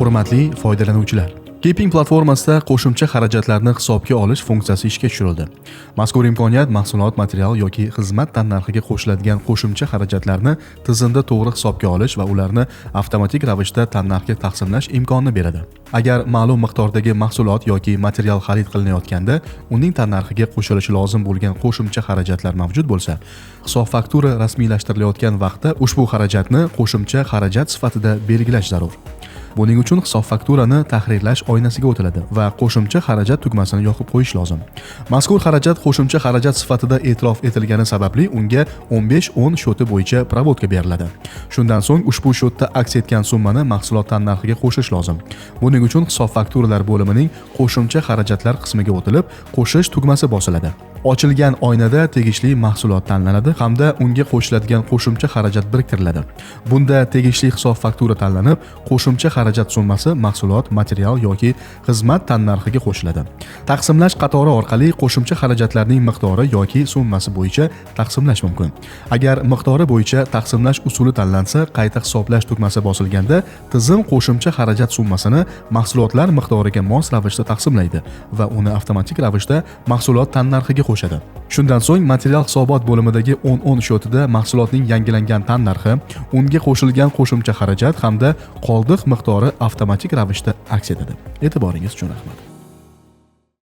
Hurmatli foydalanuvchilar, Keeping platformasida qo'shimcha xarajatlarni hisobga olish funksiyasi ishga tushirildi. Mazkur imkoniyat mahsulot, material yoki xizmat tannarxiga qo'shiladigan qo'shimcha xarajatlarni tizimda to'g'ri hisobga olish va ularni avtomatik ravishda tannarxga taqsimlash imkonini beradi. Agar ma'lum miqdordagi mahsulot yoki material xarid qilinayotganda, uning tannarxiga qo'shilishi lozim bo'lgan qo'shimcha xarajatlar mavjud bo'lsa, hisob faktura rasmiylashtirilayotgan vaqtda ushbu xarajatni qo'shimcha xarajat sifatida belgilash zarur. Buning uchun hisob fakturani tahrirlash oynasiga o'tiladi va qo'shimcha xarajat tugmasini yoqib qo'yish lozim. Mazkur xarajat qo'shimcha xarajat sifatida e'tirof etilgani sababli unga 15-10 shoti bo'yicha provodka beriladi. Shundan so'ng ushbu shotda aks etgan summani mahsulot tannarxiga qo'shish lozim. Buning uchun hisob fakturalar bo'limining qo'shimcha xarajatlar qismiga o'tilib, qo'shish tugmasi bosiladi. Ochilgan oynada tegishli mahsulot tanlanadi hamda unga qo'shiladigan qo'shimcha xarajat biriktiriladi. Bunda tegishli hisob faktura tanlanib, qo'shimcha xarajat summasi mahsulot, material yoki xizmat tannarxiga qo'shiladi. Taqsimlash qatori orqali qo'shimcha xarajatlarning miqdori yoki summasi bo'yicha taqsimlash mumkin. Agar miqdori bo'yicha taqsimlash usuli tanlansa, qayta hisoblash tugmasi bosilganda, tizim qo'shimcha xarajat summasini mahsulotlar miqdoriga mos ravishda taqsimlaydi va uni avtomatik ravishda mahsulot tannarxiga qo'shadi. Shundan so'ng material hisobot bo'limidagi 10-10 shotida mahsulotning yangilangan tannarxi, unga qo'shilgan qo'shimcha xarajat hamda qoldiq miqdori avtomatik ravishda aks etadi. E'tiboringiz uchun rahmat.